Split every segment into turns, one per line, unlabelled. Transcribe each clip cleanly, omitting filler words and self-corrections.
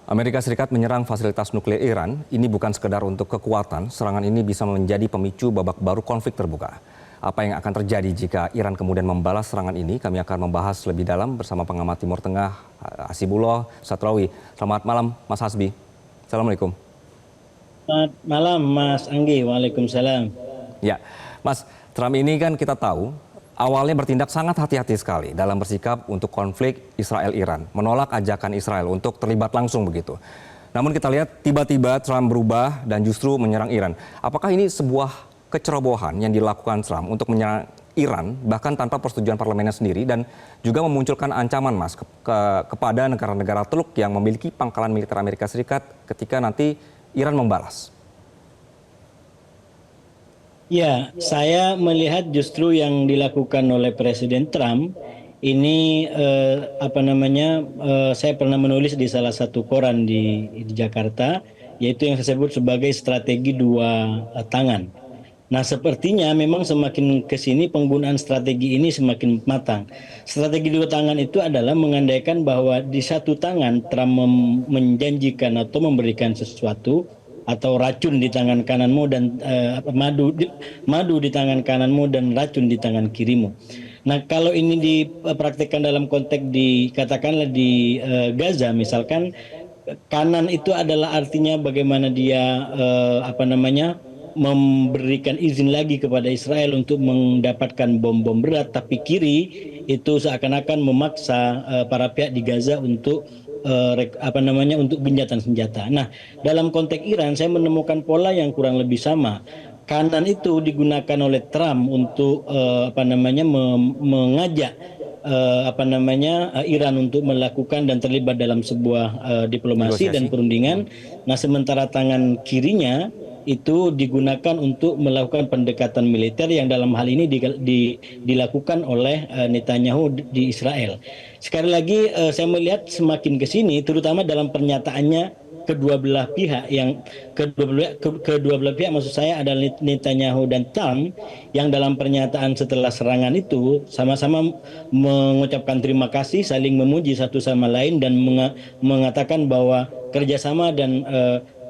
Amerika Serikat menyerang fasilitas nuklir Iran, ini bukan sekedar untuk kekuatan, serangan ini bisa menjadi pemicu babak baru konflik terbuka. Apa yang akan terjadi jika Iran kemudian membalas serangan ini? Kami akan membahas lebih dalam bersama pengamat Timur Tengah, Hasibullah Satrawi. Selamat malam, Mas Hasbi. Assalamualaikum.
Selamat malam Mas Anggi, Waalaikumsalam.
Ya, Mas, Trump ini kan kita tahu awalnya bertindak sangat hati-hati sekali dalam bersikap untuk konflik Israel-Iran, menolak ajakan Israel untuk terlibat langsung begitu. Namun kita lihat tiba-tiba Trump berubah dan justru menyerang Iran. Apakah ini sebuah kecerobohan yang dilakukan Trump untuk menyerang Iran bahkan tanpa persetujuan parlemennya sendiri dan juga memunculkan ancaman Mas kepada negara-negara Teluk yang memiliki pangkalan militer Amerika Serikat ketika nanti Iran membalas?
Ya, saya melihat justru yang dilakukan oleh Presiden Trump ini saya pernah menulis di salah satu koran di Jakarta, yaitu yang saya sebut sebagai strategi dua tangan. Nah, sepertinya memang semakin ke sini penggunaan strategi ini semakin matang. Strategi dua tangan itu adalah mengandaikan bahwa di satu tangan Trump menjanjikan atau memberikan sesuatu atau racun di tangan kananmu dan madu di tangan kananmu dan racun di tangan kirimu. Nah, kalau ini dipraktikkan dalam konteks katakanlah di Gaza misalkan, kanan itu adalah artinya bagaimana dia memberikan izin lagi kepada Israel untuk mendapatkan bom-bom berat, tapi kiri itu seakan-akan memaksa para pihak di Gaza untuk untuk gencatan senjata. Nah, dalam konteks Iran saya menemukan pola yang kurang lebih sama. Kanan itu digunakan oleh Trump untuk mengajak Iran untuk melakukan dan terlibat dalam sebuah diplomasi dan perundingan. Nah, sementara tangan kirinya itu digunakan untuk melakukan pendekatan militer yang dalam hal ini dilakukan oleh Netanyahu di Israel. Sekali lagi saya melihat semakin ke sini terutama dalam pernyataannya kedua belah pihak maksud saya adalah Netanyahu dan Trump yang dalam pernyataan setelah serangan itu sama-sama mengucapkan terima kasih, saling memuji satu sama lain dan mengatakan bahwa kerjasama dan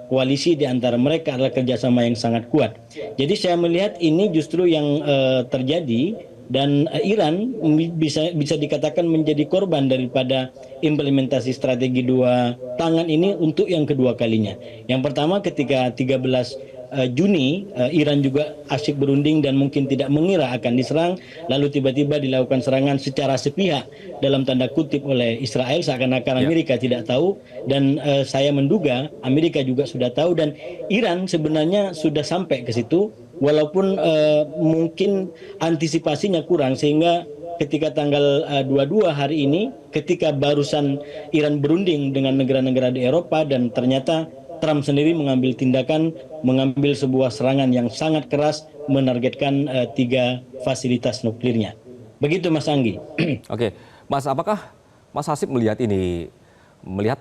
koalisi di antara mereka adalah kerjasama yang sangat kuat. Jadi saya melihat ini justru yang terjadi dan Iran bisa dikatakan menjadi korban daripada implementasi strategi dua tangan ini untuk yang kedua kalinya. Yang pertama ketika 13 Juni Iran juga asyik berunding dan mungkin tidak mengira akan diserang, lalu tiba-tiba dilakukan serangan secara sepihak dalam tanda kutip oleh Israel, seakan-akan Amerika tidak tahu, dan saya menduga Amerika juga sudah tahu dan Iran sebenarnya sudah sampai ke situ walaupun mungkin antisipasinya kurang, sehingga ketika tanggal 22 hari ini ketika barusan Iran berunding dengan negara-negara di Eropa dan ternyata Trump sendiri mengambil tindakan, mengambil sebuah serangan yang sangat keras menargetkan 3 fasilitas nuklirnya. Begitu Mas Anggi.
Oke, Mas, apakah Mas Hasib melihat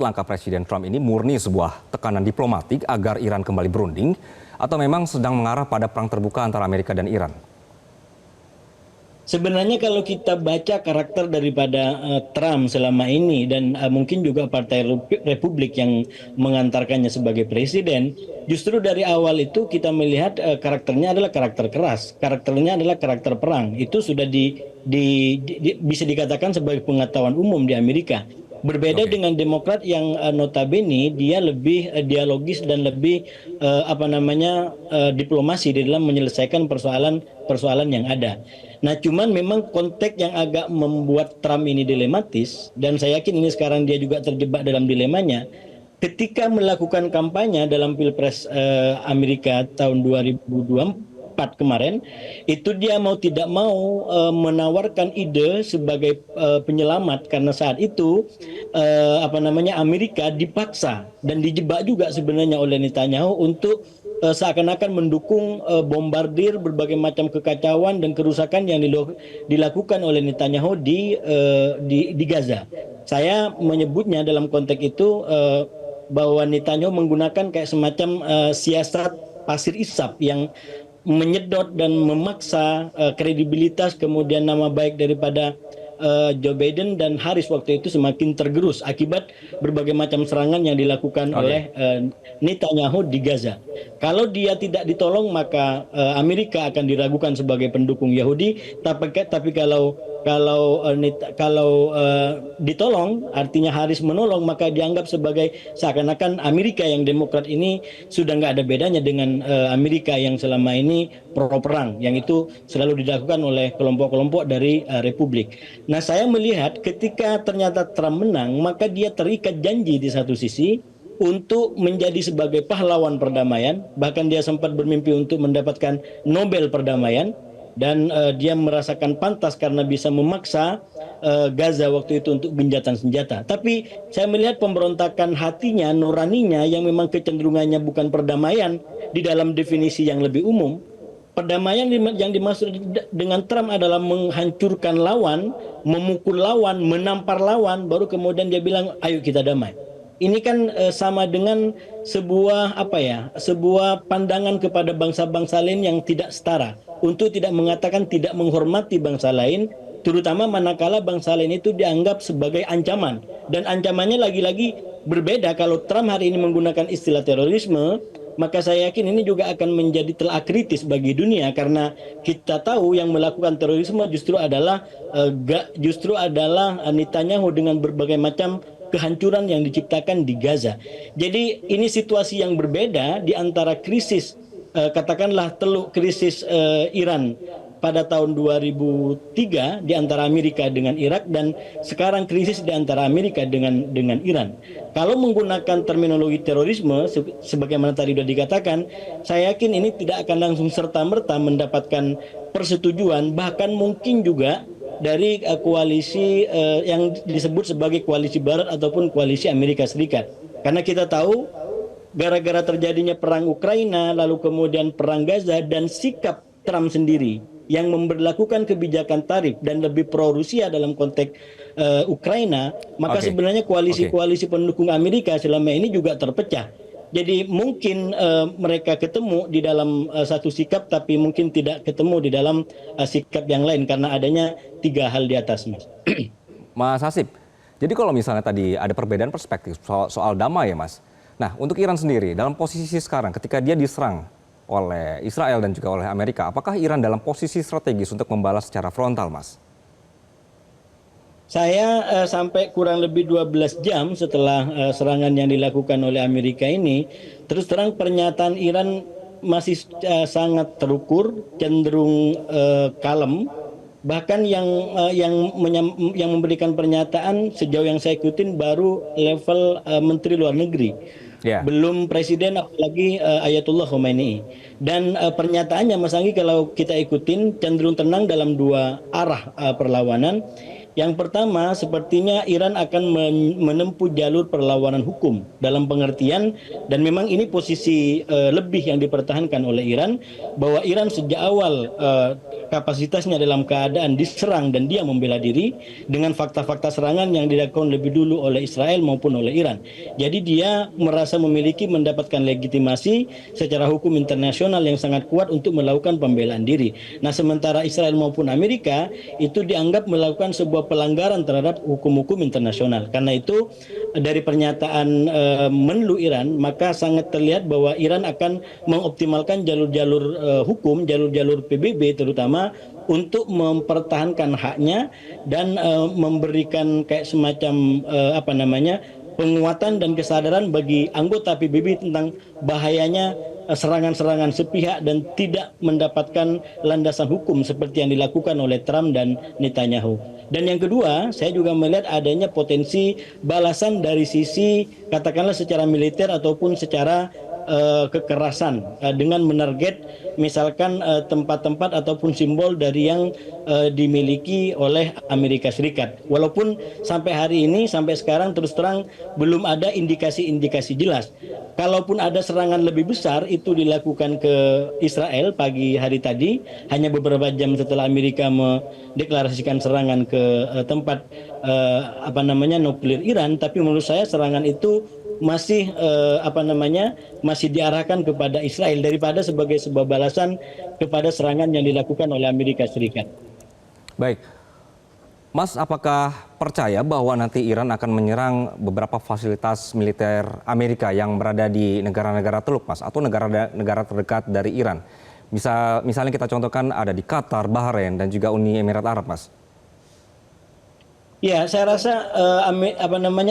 langkah Presiden Trump ini murni sebuah tekanan diplomatik agar Iran kembali berunding atau memang sedang mengarah pada perang terbuka antara Amerika dan Iran?
Sebenarnya kalau kita baca karakter daripada Trump selama ini dan mungkin juga Partai Republik yang mengantarkannya sebagai presiden, justru dari awal itu kita melihat karakternya adalah karakter keras, karakternya adalah karakter perang. Itu sudah bisa dikatakan sebagai pengetahuan umum di Amerika. Berbeda dengan Demokrat yang notabene dia lebih dialogis dan lebih diplomasi di dalam menyelesaikan persoalan yang ada. Nah, cuman memang konteks yang agak membuat Trump ini dilematis dan saya yakin ini sekarang dia juga terjebak dalam dilemanya. Ketika melakukan kampanye dalam Pilpres Amerika tahun 2024 kemarin, itu dia mau tidak mau menawarkan ide sebagai penyelamat karena saat itu Amerika dipaksa dan dijebak juga sebenarnya oleh Netanyahu untuk seakan-akan mendukung bombardir berbagai macam kekacauan dan kerusakan yang dilakukan oleh Netanyahu di Gaza. Saya menyebutnya dalam konteks itu bahwa Netanyahu menggunakan kayak semacam siasat pasir isap yang menyedot dan memaksa kredibilitas kemudian nama baik daripada Joe Biden dan Harris waktu itu semakin tergerus akibat berbagai macam serangan yang dilakukan oleh Netanyahu di Gaza. Kalau dia tidak ditolong maka Amerika akan diragukan sebagai pendukung Yahudi. Tapi kalau ditolong, artinya Harris menolong, maka dianggap sebagai seakan-akan Amerika yang Demokrat ini sudah nggak ada bedanya dengan Amerika yang selama ini pro perang, yang itu selalu dilakukan oleh kelompok-kelompok dari Republik. Nah, saya melihat ketika ternyata Trump menang, maka dia terikat janji di satu sisi untuk menjadi sebagai pahlawan perdamaian, bahkan dia sempat bermimpi untuk mendapatkan Nobel perdamaian, dan dia merasakan pantas karena bisa memaksa Gaza waktu itu untuk genjatan senjata. Tapi saya melihat pemberontakan hatinya, nuraninya yang memang kecenderungannya bukan perdamaian di dalam definisi yang lebih umum. Perdamaian yang dimaksud dengan Trump adalah menghancurkan lawan, memukul lawan, menampar lawan, baru kemudian dia bilang, ayo kita damai. Ini kan sama dengan sebuah pandangan kepada bangsa-bangsa lain yang tidak setara, untuk tidak mengatakan tidak menghormati bangsa lain, terutama manakala bangsa lain itu dianggap sebagai ancaman. Dan ancamannya lagi-lagi berbeda. Kalau Trump hari ini menggunakan istilah terorisme, maka saya yakin ini juga akan menjadi telah kritis bagi dunia, karena kita tahu yang melakukan terorisme justru adalah Netanyahu dengan berbagai macam kehancuran yang diciptakan di Gaza. Jadi ini situasi yang berbeda di antara krisis katakanlah teluk krisis Iran pada tahun 2003 di antara Amerika dengan Irak, dan sekarang krisis di antara Amerika dengan Iran. Kalau menggunakan terminologi terorisme sebagaimana tadi sudah dikatakan, saya yakin ini tidak akan langsung serta-merta mendapatkan persetujuan, bahkan mungkin juga dari koalisi yang disebut sebagai koalisi Barat ataupun koalisi Amerika Serikat. Karena kita tahu gara-gara terjadinya perang Ukraina, lalu kemudian perang Gaza, dan sikap Trump sendiri yang memberlakukan kebijakan tarif dan lebih pro Rusia dalam konteks Ukraina, maka sebenarnya koalisi-koalisi pendukung Amerika selama ini juga terpecah. Jadi mungkin mereka ketemu di dalam satu sikap, tapi mungkin tidak ketemu di dalam sikap yang lain karena adanya tiga hal di atas, Mas.
Mas Hasib, jadi kalau misalnya tadi ada perbedaan perspektif soal damai ya, Mas. Nah, untuk Iran sendiri, dalam posisi sekarang ketika dia diserang oleh Israel dan juga oleh Amerika, apakah Iran dalam posisi strategis untuk membalas secara frontal, Mas?
Saya sampai kurang lebih 12 jam setelah serangan yang dilakukan oleh Amerika ini, terus terang pernyataan Iran masih sangat terukur, cenderung kalem. Bahkan yang memberikan pernyataan sejauh yang saya ikutin baru level Menteri Luar Negeri. Belum presiden, apalagi Ayatullah Khomeini. Dan pernyataannya Mas Anggi kalau kita ikutin cenderung tenang dalam dua arah perlawanan. Yang pertama, sepertinya Iran akan menempuh jalur perlawanan hukum dalam pengertian, dan memang ini posisi lebih yang dipertahankan oleh Iran, bahwa Iran sejak awal kapasitasnya dalam keadaan diserang dan dia membela diri dengan fakta-fakta serangan yang dilakukan lebih dulu oleh Israel maupun oleh Iran. Jadi dia merasa mendapatkan legitimasi secara hukum internasional yang sangat kuat untuk melakukan pembelaan diri. Nah, sementara Israel maupun Amerika itu dianggap melakukan sebuah pelanggaran terhadap hukum-hukum internasional. Karena itu dari pernyataan Menlu Iran, maka sangat terlihat bahwa Iran akan mengoptimalkan jalur-jalur hukum, jalur-jalur PBB terutama untuk mempertahankan haknya dan memberikan kayak semacam penguatan dan kesadaran bagi anggota PBB tentang bahayanya serangan-serangan sepihak dan tidak mendapatkan landasan hukum seperti yang dilakukan oleh Trump dan Netanyahu. Dan yang kedua, saya juga melihat adanya potensi balasan dari sisi katakanlah secara militer ataupun secara kekerasan dengan menarget misalkan tempat-tempat ataupun simbol dari yang dimiliki oleh Amerika Serikat. Walaupun sampai hari ini, sampai sekarang terus terang belum ada indikasi-indikasi jelas. Kalaupun ada serangan lebih besar itu dilakukan ke Israel pagi hari tadi, hanya beberapa jam setelah Amerika mendeklarasikan serangan ke tempat nuklir Iran, tapi menurut saya serangan itu masih masih diarahkan kepada Israel daripada sebagai sebuah balasan kepada serangan yang dilakukan oleh Amerika Serikat.
Baik, Mas, apakah percaya bahwa nanti Iran akan menyerang beberapa fasilitas militer Amerika yang berada di negara-negara Teluk, Mas, atau negara-negara terdekat dari Iran? Misalnya kita contohkan ada di Qatar, Bahrain, dan juga Uni Emirat Arab, Mas.
Ya, saya rasa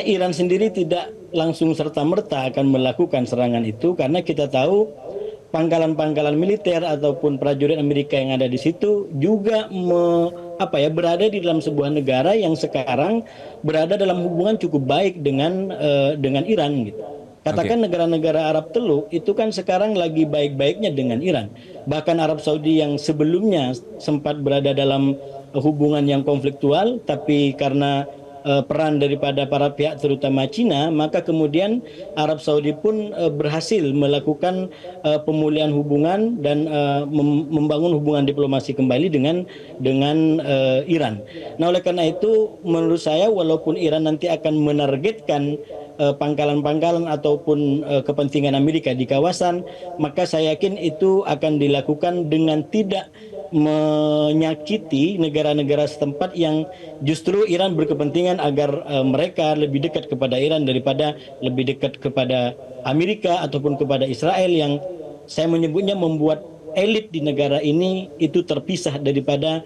Iran sendiri tidak langsung serta-merta akan melakukan serangan itu karena kita tahu pangkalan-pangkalan militer ataupun prajurit Amerika yang ada di situ juga berada di dalam sebuah negara yang sekarang berada dalam hubungan cukup baik dengan Iran gitu. Katakan negara-negara Arab Teluk itu kan sekarang lagi baik-baiknya dengan Iran. Bahkan Arab Saudi yang sebelumnya sempat berada dalam hubungan yang konfliktual, tapi karena peran daripada para pihak terutama Cina, maka kemudian Arab Saudi pun berhasil melakukan pemulihan hubungan dan membangun hubungan diplomasi kembali dengan Iran. Nah, oleh karena itu menurut saya walaupun Iran nanti akan menargetkan pangkalan-pangkalan ataupun kepentingan Amerika di kawasan, maka saya yakin itu akan dilakukan dengan tidak menyakiti negara-negara setempat yang justru Iran berkepentingan agar mereka lebih dekat kepada Iran daripada lebih dekat kepada Amerika ataupun kepada Israel yang saya menyebutnya membuat elit di negara ini itu terpisah daripada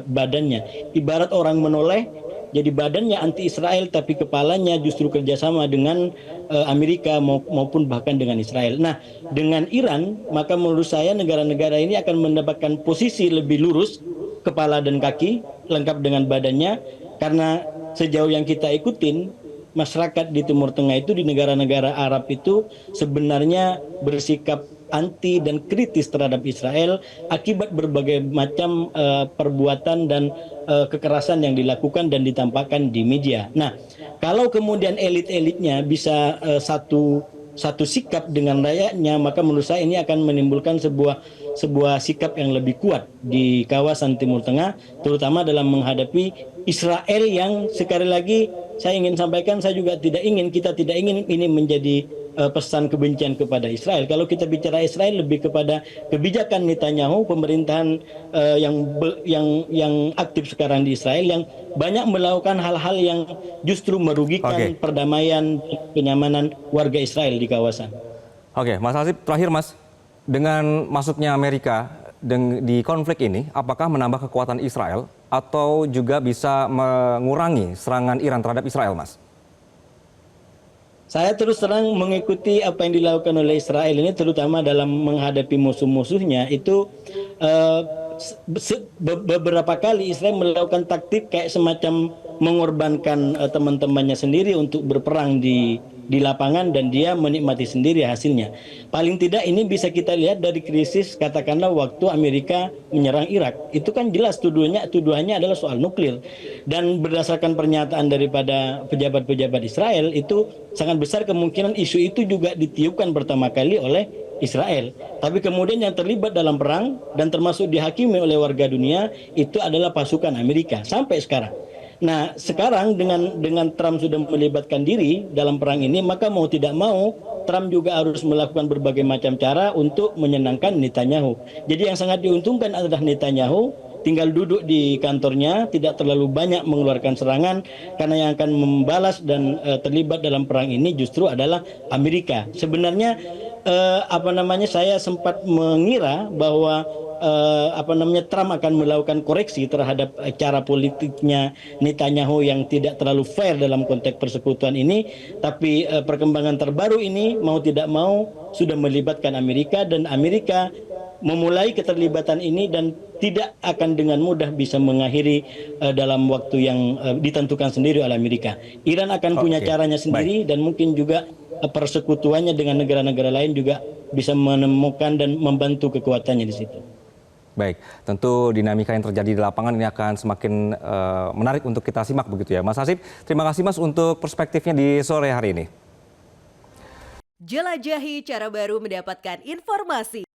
badannya. Ibarat orang menoleh, jadi badannya anti Israel tapi kepalanya justru kerjasama dengan Amerika maupun bahkan dengan Israel. Nah, dengan Iran maka menurut saya negara-negara ini akan mendapatkan posisi lebih lurus kepala dan kaki lengkap dengan badannya, karena sejauh yang kita ikutin masyarakat di Timur Tengah itu di negara-negara Arab itu sebenarnya bersikap anti dan kritis terhadap Israel akibat berbagai macam perbuatan dan kekerasan yang dilakukan dan ditampakkan di media. Nah, kalau kemudian elit-elitnya bisa satu sikap dengan rakyatnya, maka menurut saya ini akan menimbulkan sebuah sikap yang lebih kuat di kawasan Timur Tengah, terutama dalam menghadapi Israel yang sekali lagi saya ingin sampaikan, kita tidak ingin ini menjadi pesan kebencian kepada Israel. Kalau kita bicara Israel lebih kepada kebijakan Netanyahu, pemerintahan yang aktif sekarang di Israel yang banyak melakukan hal-hal yang justru merugikan perdamaian dan kenyamanan warga Israel di kawasan.
Oke, Mas Hasib, terakhir Mas, dengan masuknya Amerika di konflik ini, apakah menambah kekuatan Israel atau juga bisa mengurangi serangan Iran terhadap Israel, Mas?
Saya terus terang mengikuti apa yang dilakukan oleh Israel ini, terutama dalam menghadapi musuh-musuhnya itu beberapa kali Israel melakukan taktik kayak semacam mengorbankan teman-temannya sendiri untuk berperang di lapangan dan dia menikmati sendiri hasilnya. Paling tidak ini bisa kita lihat dari krisis katakanlah waktu Amerika menyerang Irak. Itu kan jelas tuduhannya adalah soal nuklir. Dan berdasarkan pernyataan daripada pejabat-pejabat Israel itu sangat besar kemungkinan isu itu juga ditiupkan pertama kali oleh Israel. Tapi kemudian yang terlibat dalam perang dan termasuk dihakimi oleh warga dunia itu adalah pasukan Amerika sampai sekarang. Nah, sekarang dengan Trump sudah melibatkan diri dalam perang ini, maka mau tidak mau Trump juga harus melakukan berbagai macam cara untuk menyenangkan Netanyahu. Jadi yang sangat diuntungkan adalah Netanyahu tinggal duduk di kantornya, tidak terlalu banyak mengeluarkan serangan, karena yang akan membalas dan terlibat dalam perang ini justru adalah Amerika. Sebenarnya saya sempat mengira bahwa Trump akan melakukan koreksi terhadap cara politiknya Netanyahu yang tidak terlalu fair dalam konteks persekutuan ini, tapi perkembangan terbaru ini mau tidak mau sudah melibatkan Amerika dan Amerika memulai keterlibatan ini dan tidak akan dengan mudah bisa mengakhiri dalam waktu yang ditentukan sendiri oleh Amerika. Iran akan punya caranya sendiri dan mungkin juga persekutuannya dengan negara-negara lain juga bisa menemukan dan membantu kekuatannya di situ.
Baik, tentu dinamika yang terjadi di lapangan ini akan semakin menarik untuk kita simak begitu ya. Mas Hasib, terima kasih Mas untuk perspektifnya di sore hari ini.
Jelajahi cara baru mendapatkan informasi.